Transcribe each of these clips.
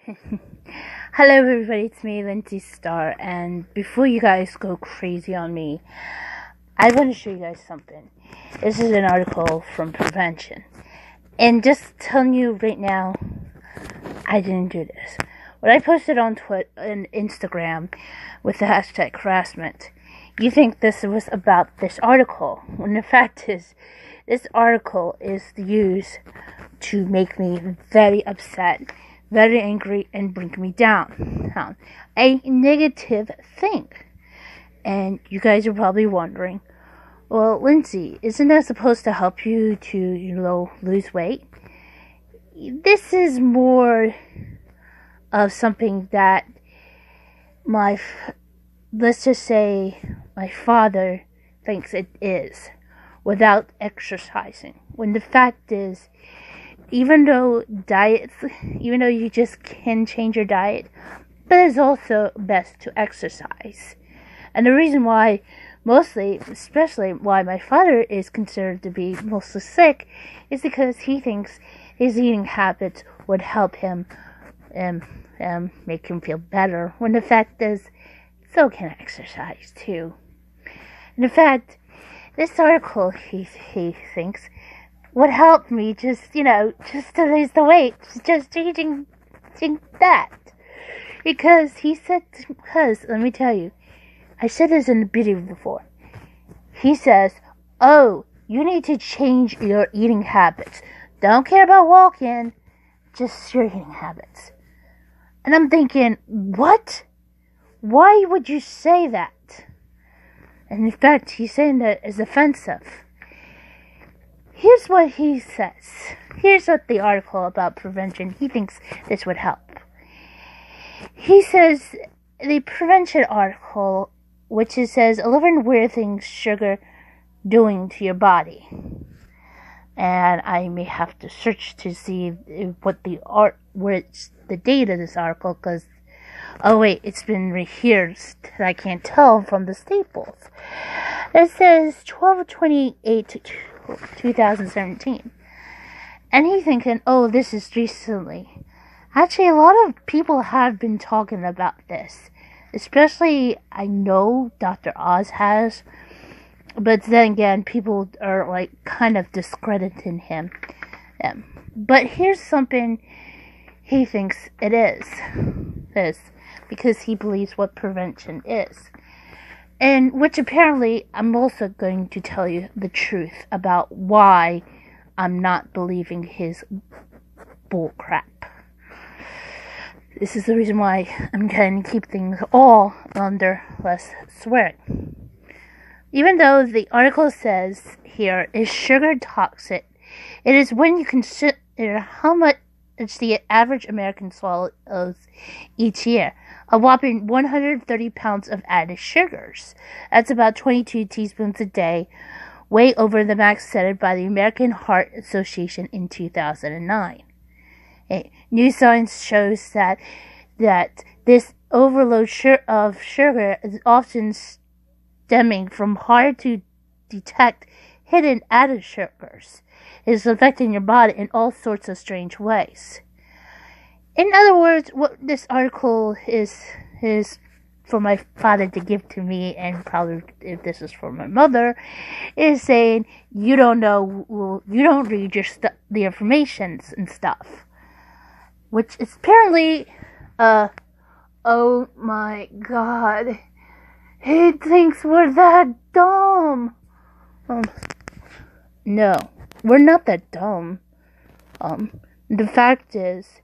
Hello everybody, it's me, Lindsay Star, and before you guys go crazy on me, I want to show you guys something. This is an article from Prevention, and just telling you right now, I didn't do this. When I posted on Twitter and Instagram with the hashtag harassment, you think this was about this article, when the fact is, this article is used to make me very upset, very angry, and bring me down. A negative thing. And you guys are probably wondering, well, Lindsay, isn't that supposed to help you to, lose weight? This is more of something that let's just say my father thinks it is, without exercising. When the fact is, even though you just can change your diet, but it's also best to exercise. And the reason why, especially why my father is considered to be mostly sick, is because he thinks his eating habits would help him make him feel better, when the fact is, so can exercise too. And in fact, this article, he thinks, would help me just to lose the weight, just changing that. Because let me tell you, I said this in the video before. He says, oh, you need to change your eating habits. Don't care about walking, just your eating habits. And I'm thinking, what? Why would you say that? And in fact, he's saying that is offensive. Here's what he says. Here's what the article about prevention, he thinks this would help. He says, the prevention article, which it says 11 weird things sugar doing to your body. And I may have to search to see where's the date of this article, because, oh wait, it's been rehearsed. I can't tell from the staples. It says 12/28/2017. And he's thinking, oh, this is recently. Actually, a lot of people have been talking about this. Especially, I know Dr. Oz has. But then again, people are kind of discrediting him. But here's something he thinks it is. Because he believes what prevention is. And which apparently I'm also going to tell you the truth about why I'm not believing his bull crap. This is the reason why I'm trying to keep things all under less swearing. Even though the article says here, is sugar toxic? It is when you consider how much the average American swallows each year. A whopping 130 pounds of added sugars. That's about 22 teaspoons a day, way over the max set by the American Heart Association in 2009. New science shows that this overload of sugar is often stemming from hard to detect hidden added sugars. It is affecting your body in all sorts of strange ways. In other words, what this article is for my father to give to me, and probably if this is for my mother, is saying you don't read the information and stuff, which is apparently, oh my God, he thinks we're that dumb. No, we're not that dumb. The fact is,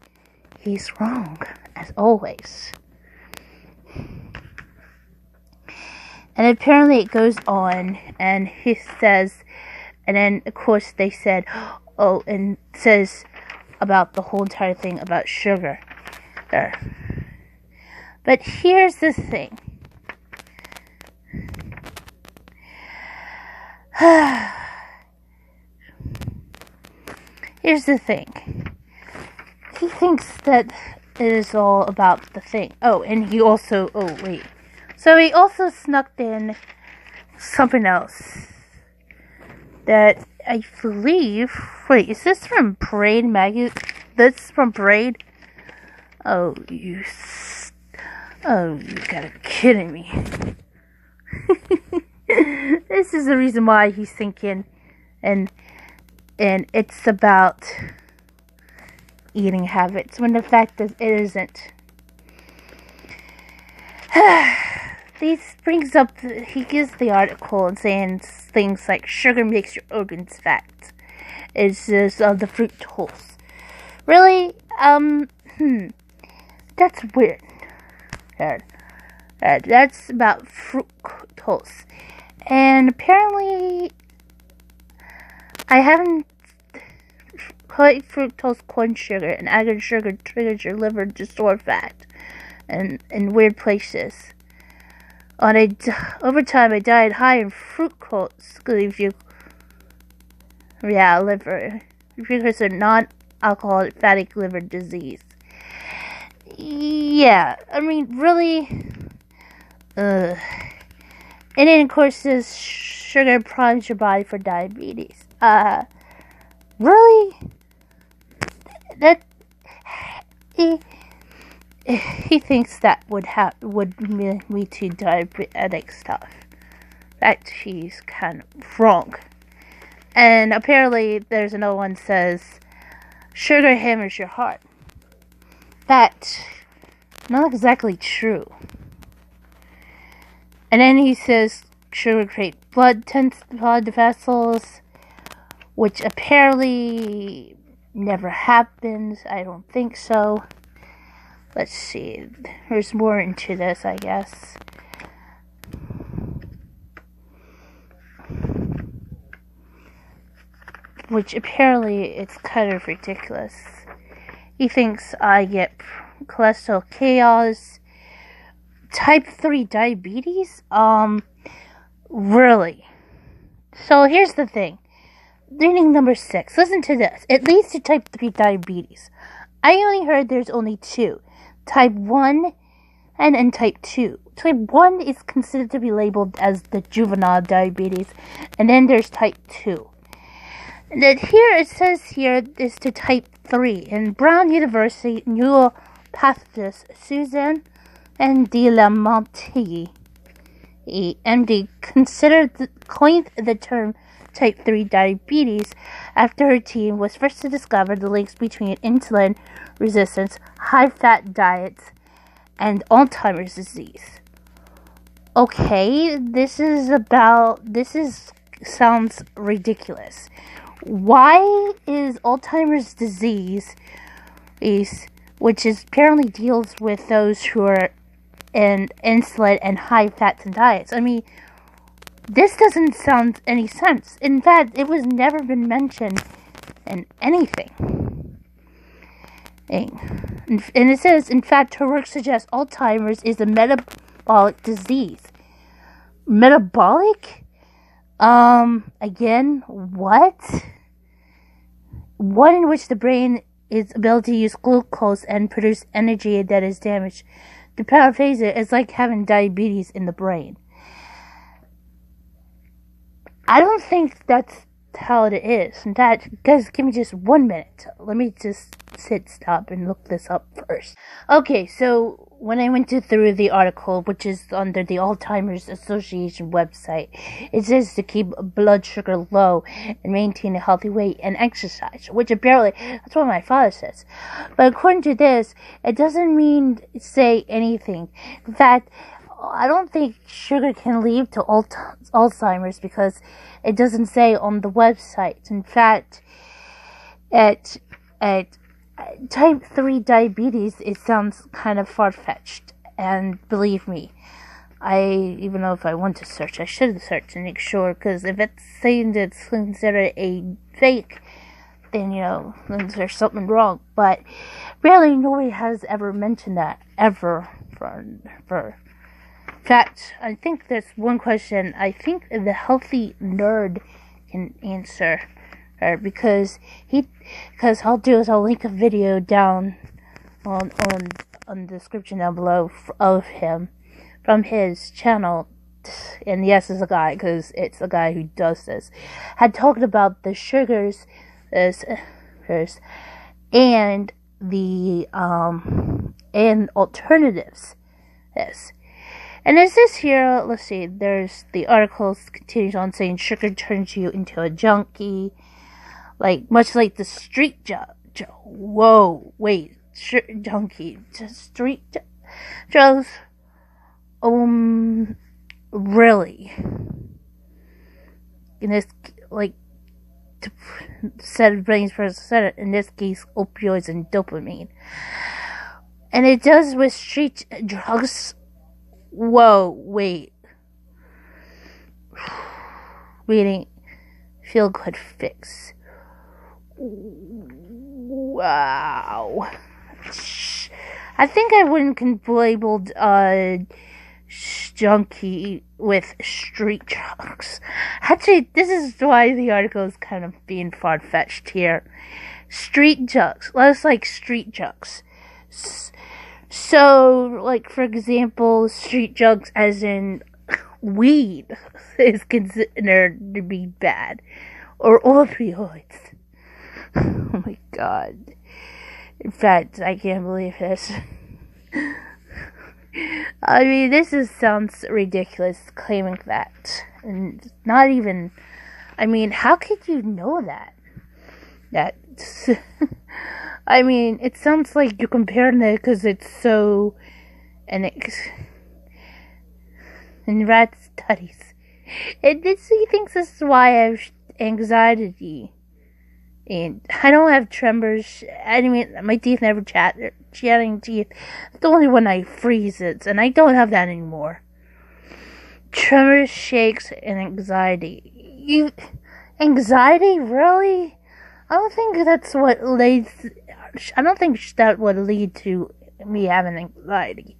he's wrong, as always. And apparently it goes on, and he says, and then of course they said, oh, and says about the whole entire thing about sugar there. But here's the thing. Here's the thing. He thinks that it is all about the thing. Oh, and he also, so he also snuck in something else that I believe, is this from Parade magazine? This is from Parade? Oh, oh, you gotta be kidding me. This is the reason why he's thinking, and it's about eating habits, when the fact that it isn't. This brings up, he gives the article and saying things like sugar makes your organs fat. It says the fructose. Really? That's weird. That's about fructose. And apparently, I haven't quite fructose corn sugar and added sugar triggers your liver to store fat and in weird places. Over time, a diet high in fructose leaves you, liver. Because of non-alcoholic fatty liver disease. Yeah, I mean, really. And then, of course, this sugar primes your body for diabetes. Really? That he thinks that would lead to diabetic stuff. That he's kind of wrong. And apparently, there's another one that says sugar hammers your heart. That's not exactly true. And then he says sugar creates blood vessels, which apparently never happens. I don't think so. Let's see. There's more into this, I guess. Which apparently it's kind of ridiculous. He thinks I get cholesterol chaos, type 3 diabetes? Really? So here's the thing. Reading number 6. Listen to this. It leads to type 3 diabetes. I only heard there's only 2. Type 1 and type 2. Type 1 is considered to be labeled as the juvenile diabetes. And then there's type 2. And then here it says here is to type 3. And Brown University neuropathologist Susan and de la Monte, MD, coined the term type 3 diabetes after her team was first to discover the links between insulin resistance, high-fat diets, and Alzheimer's disease. Okay, sounds ridiculous. Why is Alzheimer's disease, which apparently deals with those who are in insulin and high fats and diets? I mean, this doesn't sound any sense. In fact, it was never been mentioned in anything. And it says, in fact, her work suggests Alzheimer's is a metabolic disease. Metabolic? Again, what? One in which the brain is able to use glucose and produce energy that is damaged. To paraphrase it, it's like having diabetes in the brain. I don't think that's how it is. In fact, guys, give me just 1 minute. Let me just stop and look this up first. Okay, so when I went through the article, which is under the Alzheimer's Association website, it says to keep blood sugar low and maintain a healthy weight and exercise, which apparently, that's what my father says. But according to this, it doesn't say anything. In fact, I don't think sugar can lead to Alzheimer's because it doesn't say on the website. In fact, at type 3 diabetes, it sounds kind of far-fetched. And believe me, even though if I want to search, I should search to make sure, because if it's saying that it's considered a fake, then, then there's something wrong. But really, nobody has ever mentioned that, ever, for in fact, I think there's one question I think the healthy nerd can answer her, because I'll do is I'll link a video down on the description down below of him from his channel. And yes, it's a guy, because it's a guy who does this. Had talked about the sugars and the and alternatives. Yes. And it says here, let's see, there's the article continues on saying sugar turns you into a junkie, much like the street whoa, wait, junkie, street drugs, really? In this, said brains first said, in this case, opioids and dopamine. And it does with street drugs. Whoa, wait. Reading feel good fix. Wow. I think I wouldn't be labeled junkie with street drugs. Actually, this is why the article is kind of being far-fetched here. Street drugs. Let's street drugs. So, for example, street drugs as in weed is considered to be bad. Or opioids. Oh my god. In fact, I can't believe this. I mean, sounds ridiculous claiming that. And not even, how could you know that? It sounds like you're comparing it because it's so, in rat studies. He thinks this is why I have anxiety. And I don't have tremors. My teeth never chattering teeth. The only one I freeze it, and I don't have that anymore. Tremors, shakes, and anxiety. Anxiety, really? I don't think that would lead to me having anxiety.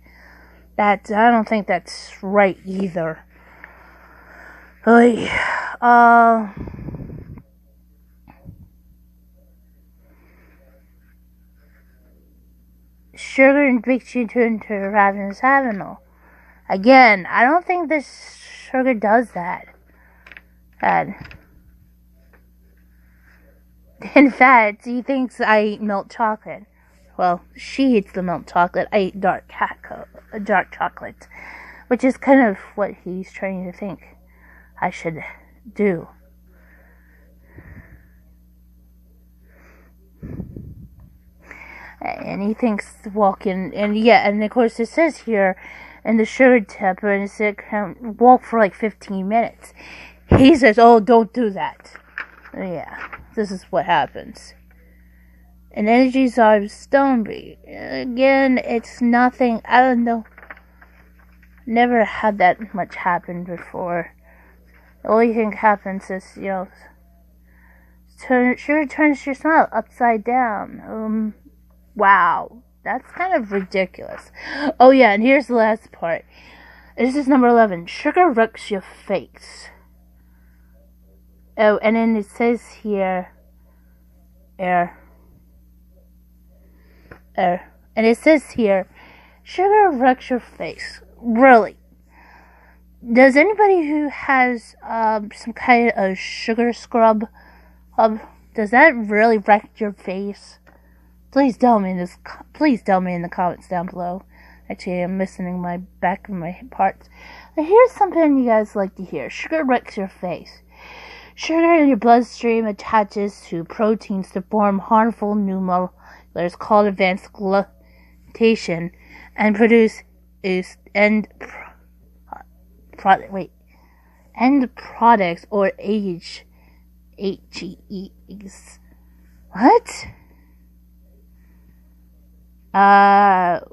I don't think that's right either. Sugar makes you turn to ravenous animal. Again, I don't think this sugar does that. In fact, he thinks I eat milk chocolate. Well, she eats the milk chocolate. I eat dark chocolate. Which is kind of what he's trying to think I should do. And he thinks walking, and of course it says here in the sugar tip, and it says walk for 15 minutes. He says, oh, don't do that. Yeah, this is what happens. And energy absorbs Stoneby. Again, it's nothing, I don't know. Never had that much happen before. The only thing happens is, sugar turns your smile upside down. Wow, that's kind of ridiculous. Oh yeah, and here's the last part. This is number 11. Sugar wrecks your face. Oh, and then it says here, and it says here, sugar wrecks your face. Really? Does anybody who has some kind of sugar scrub, does that really wreck your face? Please tell me in the comments down below. Actually, I'm missing my back of my parts. But here's something you guys like to hear. Sugar wrecks your face. Sugar in your bloodstream attaches to proteins to form harmful new molecules called advanced glutation and produce end products or AGEs. What?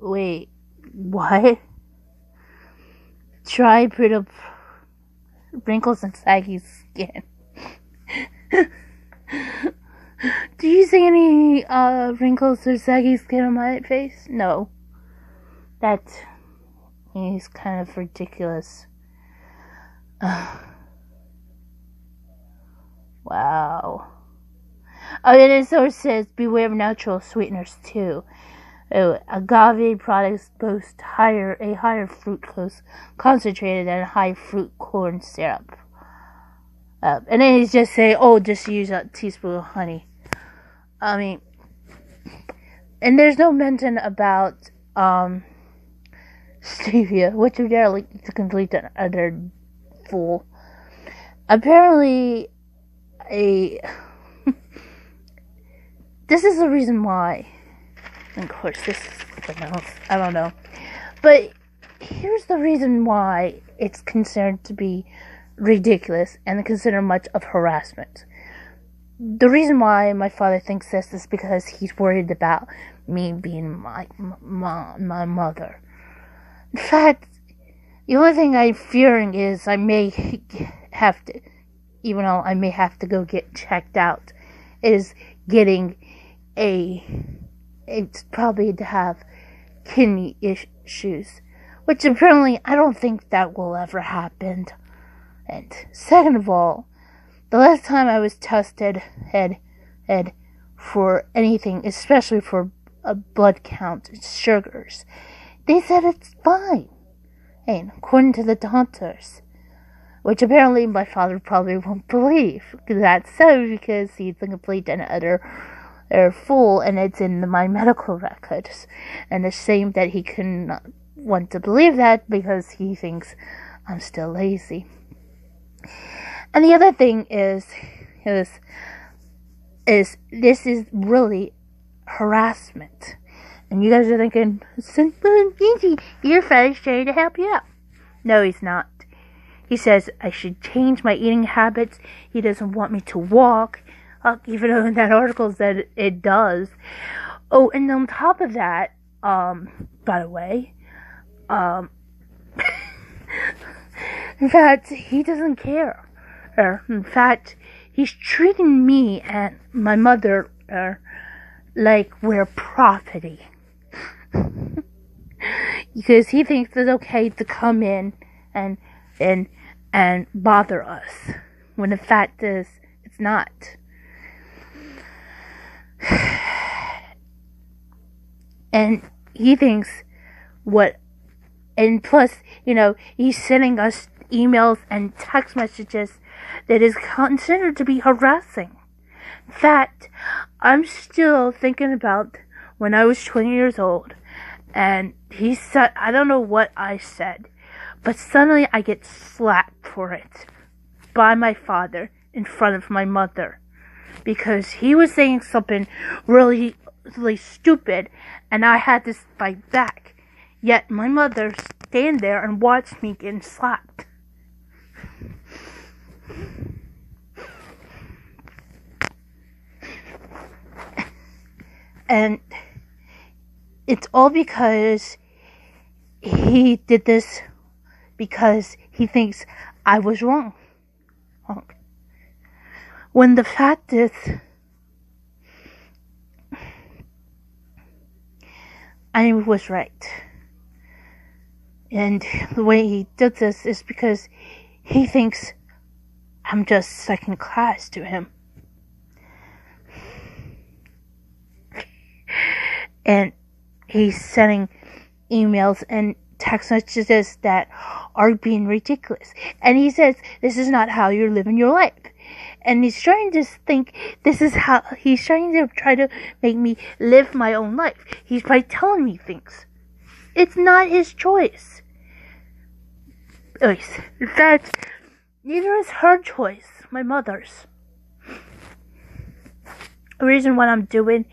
Wait, what? Try put up wrinkles and saggy skin. Do you see any wrinkles or saggy skin on my face? No. That is kind of ridiculous. Wow. Oh, and it also says beware of natural sweeteners too. Oh, agave products boast a higher fructose concentrated than high fruit corn syrup. And then he's just saying, oh, just use a teaspoon of honey. And there's no mention about stevia, which is generally to complete an utter fool. Apparently, this is the reason why. And of course, this is something else. I don't know. But here's the reason why it's considered to be ridiculous and considered much of harassment. The reason why my father thinks this is because he's worried about me being my mother. In fact, the only thing I'm fearing is I may have to, even though I may have to go get checked out, is getting it's probably to have kidney issues, which apparently I don't think that will ever happen. And second of all, the last time I was tested had for anything, especially for a blood count, sugars, they said it's fine. And according to the doctors, which apparently my father probably won't believe. That's so because he's a complete and utter fool, and it's in my medical records. And it's a shame that he couldn't want to believe that because he thinks I'm still lazy. And the other thing is this is really harassment. And you guys are thinking, your father's trying to help you out. No, he's not. He says I should change my eating habits. He doesn't want me to walk, even though in that article said it does. Oh, and on top of that, by the way, in fact, he doesn't care. In fact, he's treating me and my mother like we're property. Because he thinks it's okay to come in and bother us, when the fact is, it's not. And he thinks and plus, he's sending us emails and text messages that is considered to be harassing. In fact, I'm still thinking about when I was 20 years old, and he said, I don't know what I said, but suddenly I get slapped for it by my father in front of my mother, because he was saying something really, really stupid, and I had to fight back. Yet my mother stand there and watched me getting slapped. And it's all because he did this because he thinks I was wrong. When the fact is, I was right. And the way he did this is because he thinks I'm just second class to him. And he's sending emails and text messages that are being ridiculous. And he says, this is not how you're living your life. And he's trying to think this is how, he's trying to try to make me live my own life. He's by telling me things. It's not his choice. In fact, neither is her choice, my mother's. The reason what I'm doing,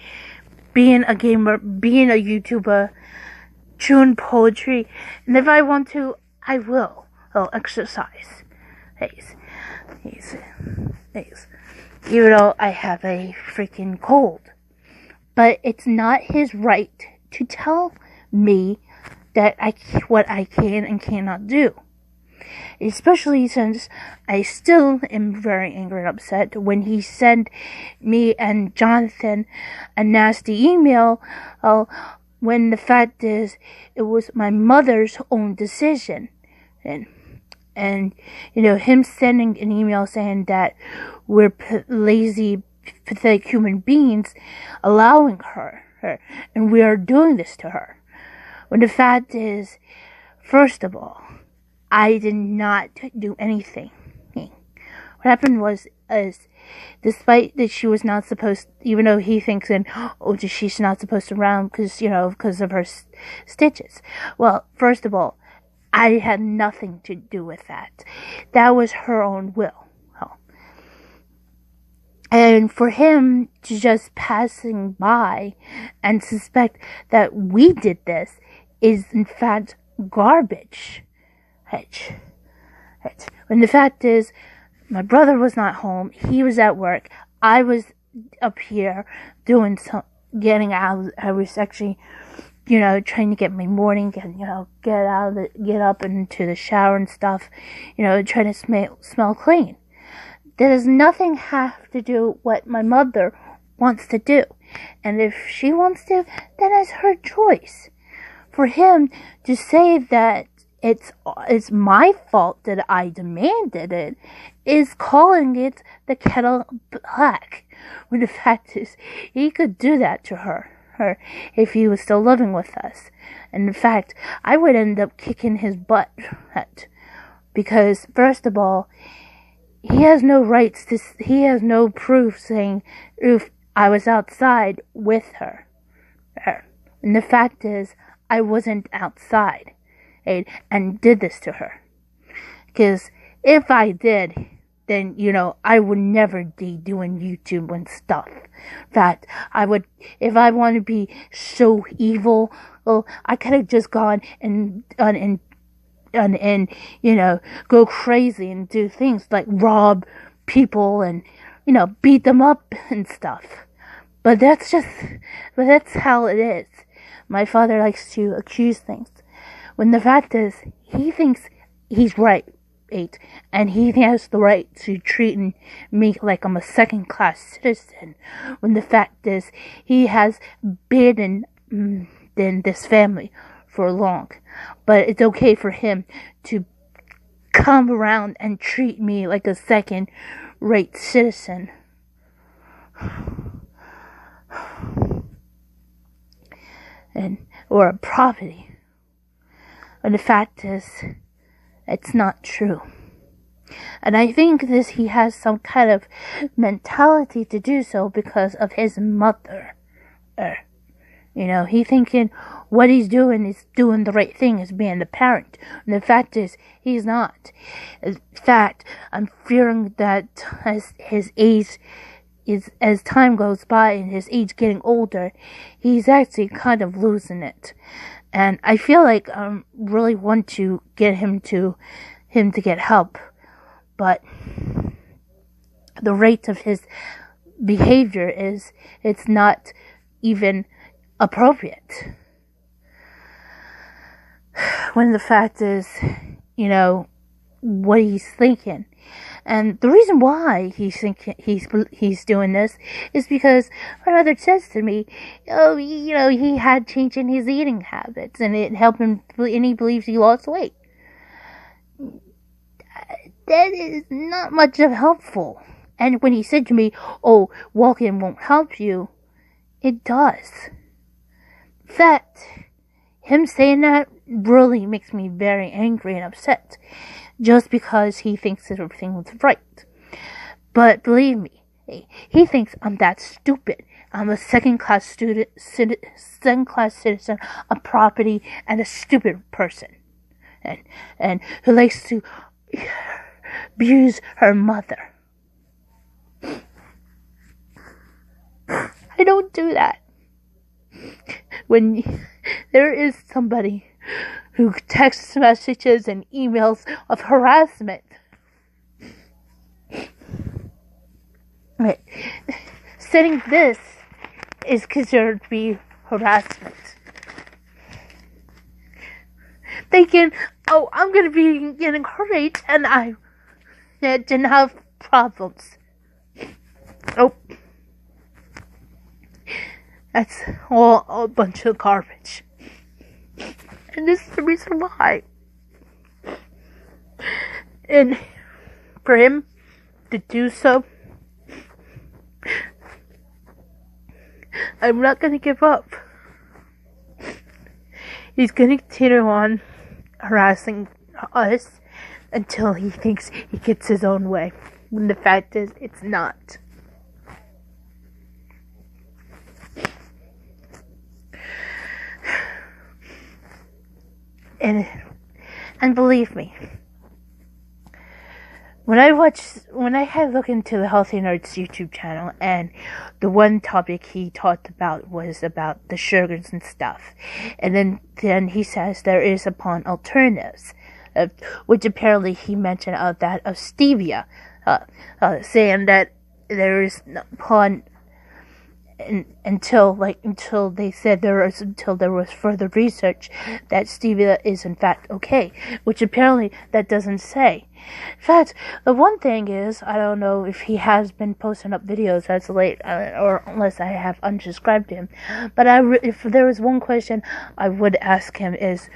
being a gamer, being a YouTuber, chewing poetry, and if I want to, I will. I'll exercise. Even though I have a freaking cold. But it's not his right to tell me that what I can and cannot do. Especially since I still am very angry and upset when he sent me and Jonathan a nasty email, when the fact is it was my mother's own decision. And him sending an email saying that we're lazy, pathetic human beings, allowing her, and we are doing this to her. When the fact is, first of all, I did not do anything. What happened was as despite that she was not supposed, even though he thinks she's not supposed to round because of her stitches. Well, first of all, I had nothing to do with that. That was her own will. And for him to just passing by and suspect that we did this is in fact garbage. When the fact is, my brother was not home. He was at work. I was up here getting out. I was actually, trying to get my morning, get up into the shower and stuff, trying to smell clean. That does nothing have to do with what my mother wants to do. And if she wants to, then it's her choice. For him to say that it's my fault that I demanded it is calling it the kettle black. When the fact is, he could do that to her if he was still living with us. And in fact, I would end up kicking his butt. Because, first of all, he has no rights he has no proof saying if I was outside with her. And the fact is, I wasn't outside and did this to her. Because if I did, then, I would never be doing YouTube and stuff. That if I want to be so evil, well, I could have just gone and go crazy and do things like rob people and, beat them up and stuff. But that's how it is. My father likes to accuse things. When the fact is, he thinks he's right, and he has the right to treat me like I'm a second-class citizen. When the fact is, he has been in this family for long. But it's okay for him to come around and treat me like a second-rate citizen. Or a property. And the fact is, it's not true. And I think he has some kind of mentality to do so because of his mother. He thinking what he's doing is doing the right thing as being the parent. And the fact is, he's not. In fact, I'm fearing that as his age as time goes by and his age getting older, he's actually kind of losing it. And I feel like I really want to get him to get help, but the rate of his behavior it's not even appropriate. When the fact is, what he's thinking. And the reason why he's doing this is because my mother says to me, he had change in his eating habits and it helped him, and he believes he lost weight. That is not much of helpful. And when he said to me, walking won't help you, it does. In fact, him saying that really makes me very angry and upset. Just because he thinks that everything was right. But believe me, he thinks I'm that stupid. I'm a second-class citizen, a property, and a stupid person. And who likes to abuse her mother. I don't do that. When there is somebody who texts messages and emails of harassment. Setting this is considered to be harassment. Thinking, I'm going to be getting hurt and I didn't have problems. That's all a bunch of garbage. And this is the reason why. And for him to do so, I'm not going to give up. He's going to continue on harassing us until he thinks he gets his own way. when the fact is it's not. And believe me, when I had looked into the Healthy Nerds YouTube channel, and the one topic he talked about was about the sugars and stuff, and then he says there is upon alternatives, which apparently he mentioned that of stevia, saying that there is upon until they said until there was further research that stevia is in fact okay, which apparently that doesn't say. In fact, the one thing is, I don't know if he has been posting up videos as late, or unless I have unsubscribed him, but if there was one question I would ask him is,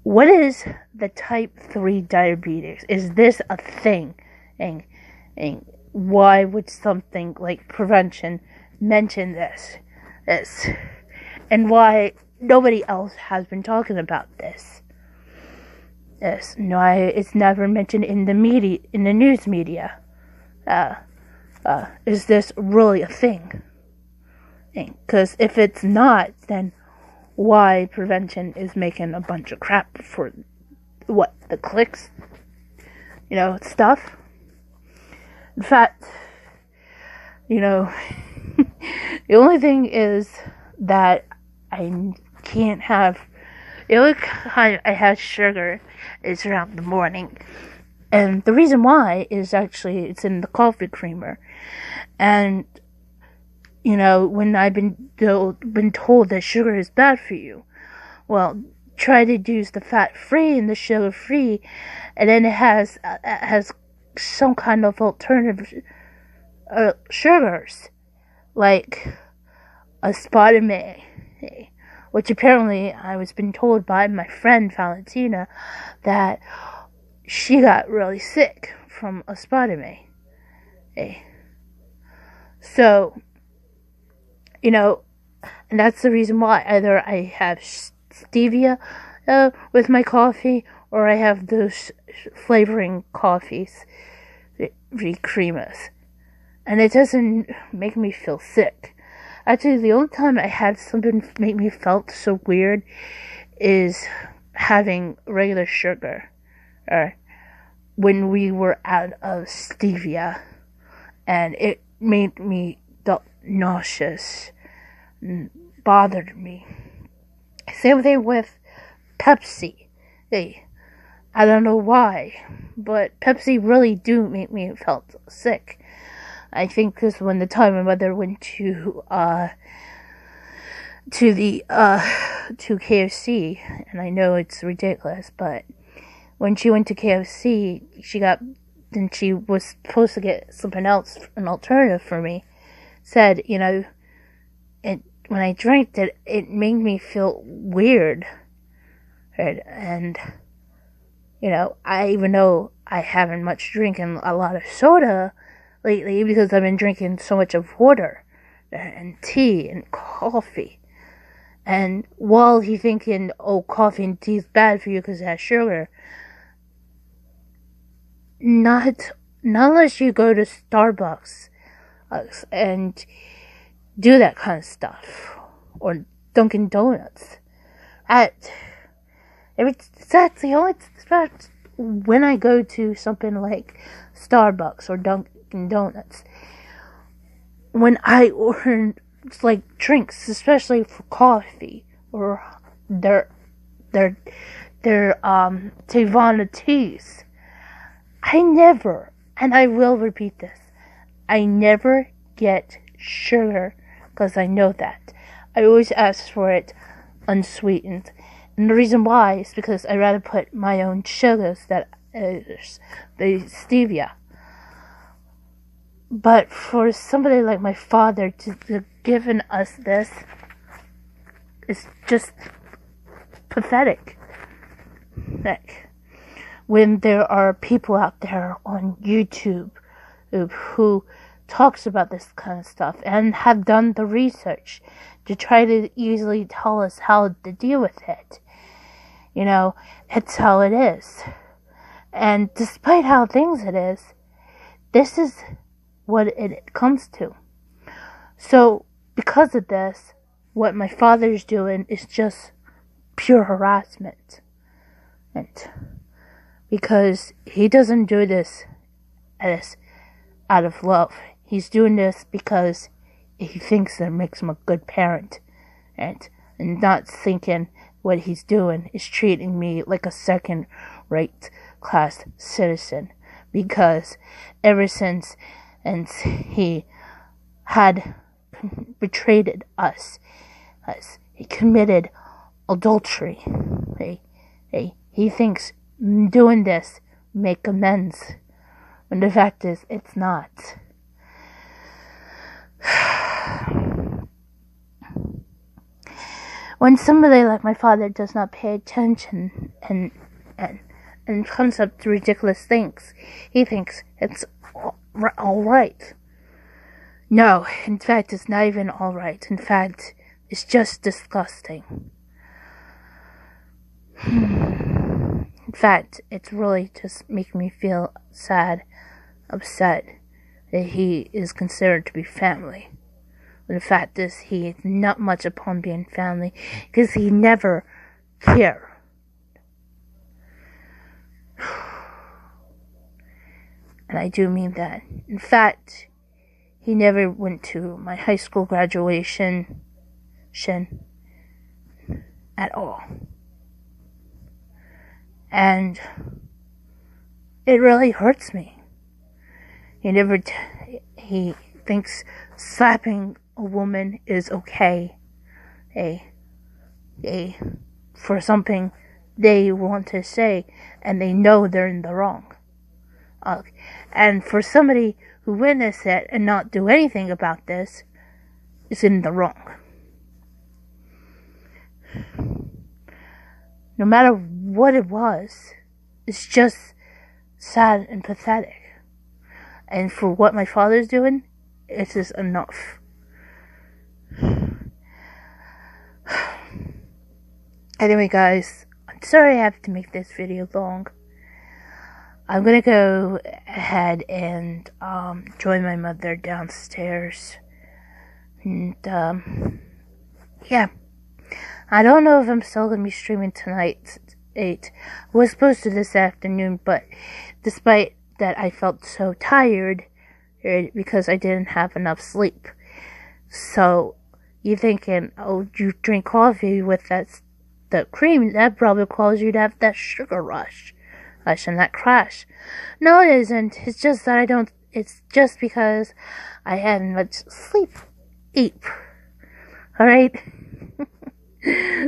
what is the type 3 diabetes? Is this a thing? And why would something like prevention mention this, and why nobody else has been talking about this? Yes, no, it's never mentioned in the media, in the news media. Is this really a thing? Because if it's not, then why prevention is making a bunch of crap for what, the clicks, stuff. In fact, the only thing is that I can't have, the only time I have sugar is around the morning. And the reason why is actually it's in the coffee creamer. And, when I've been told that sugar is bad for you, well, try to use the fat-free and the sugar-free, and then it has some kind of alternative sugars, like aspartame, which apparently I was being told by my friend Valentina that she got really sick from aspartame. So, and that's the reason why either I have stevia with my coffee, or I have those flavoring coffees, creamas, and it doesn't make me feel sick. Actually, the only time I had something make me felt so weird is having regular sugar, or when we were out of stevia, and it made me nauseous, and bothered me. Same thing with Pepsi. I don't know why, but Pepsi really do make me felt sick. I think because when the time my mother went to KFC, and I know it's ridiculous, but when she went to KFC, she was supposed to get something else, an alternative for me, said, when I drank it, it made me feel weird. Right? And, even though I haven't much drinking a lot of soda lately, because I've been drinking so much of water and tea and coffee. And while he's thinking, coffee and tea is bad for you because it has sugar, not unless you go to Starbucks and do that kind of stuff, or Dunkin' Donuts. That's the only fact when I go to something like Starbucks or Dunkin' Donuts, when I order like drinks, especially for coffee or their Teavana teas, I never, and I will repeat this, I never get sugar, because I know that. I always ask for it unsweetened. And the reason why is because I rather put my own sugars, that is the stevia. But for somebody like my father to giving us this is just pathetic. Like, when there are people out there on YouTube who talks about this kind of stuff and have done the research to try to easily tell us how to deal with it. It's how it is. And despite how things it is, this is what it comes to. So, because of this, what my father's doing is just pure harassment. And because he doesn't do this out of love. He's doing this because he thinks that makes him a good parent. And not thinking what he's doing is treating me like a second-rate class citizen. Because ever since he had betrayed us, he committed adultery. He thinks doing this make amends, when the fact is it's not. When somebody like my father does not pay attention and comes up to ridiculous things, he thinks it's all right. No, in fact, it's not even all right. In fact, it's just disgusting. In fact, it's really just making me feel sad, upset that he is considered to be family. But the fact is, he is not much upon being family, because he never cared. And I do mean that. In fact, he never went to my high school graduation at all. And it really hurts me. He thinks slapping a woman is okay. For something they want to say, and they know they're in the wrong. And for somebody who witnessed it and not do anything about this is in the wrong. No matter what it was, it's just sad and pathetic. And for what my father's doing, it is enough. Anyway, guys, I'm sorry I have to make this video long. I'm gonna go ahead and join my mother downstairs. And yeah. I don't know if I'm still gonna be streaming tonight at 8. I was supposed to this afternoon, but despite that I felt so tired because I didn't have enough sleep. So you're thinking, oh, you drink coffee with the cream, that probably caused you to have that sugar rush and that crash. No, it isn't. It's just that it's just because I hadn't much sleep. Alright?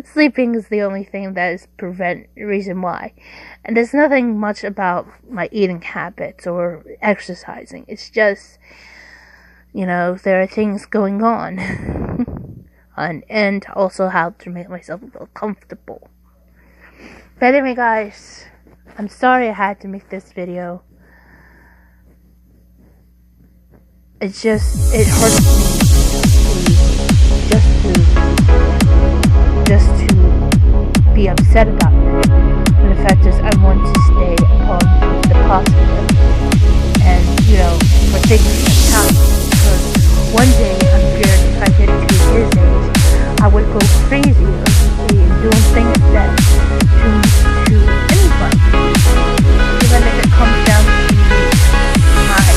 Sleeping is the only thing that is reason why. And there's nothing much about my eating habits or exercising. It's just, there are things going on. and also how to make myself feel comfortable. But anyway, guys, I'm sorry I had to make this video. It hurts me just to be upset about it. But the fact is, I want to stay upon the positive and, for taking account. Because one day, I'm scared if I get to his age, I would go crazy and doing things that to anybody. Even if it comes down to my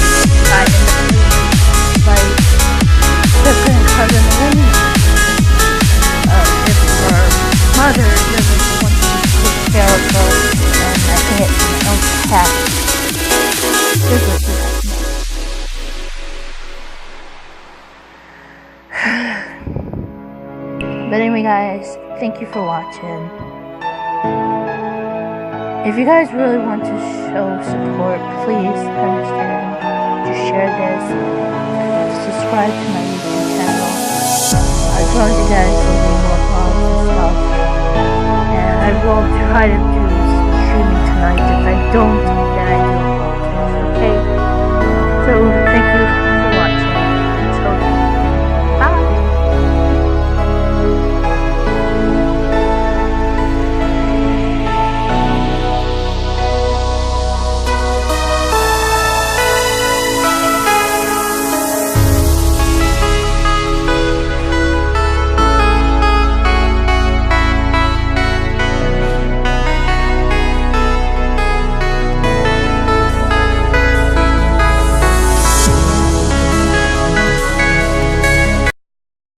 side of the family, my second cousin Elena. If her mother doesn't want to take care of her, and I can get my own cat. This would be But anyway, guys, thank you for watching. If you guys really want to show support, please understand to share this, subscribe to my YouTube channel. I promise you guys will be more vlogs and stuff. And I will try to do streaming tonight. If I don't, then I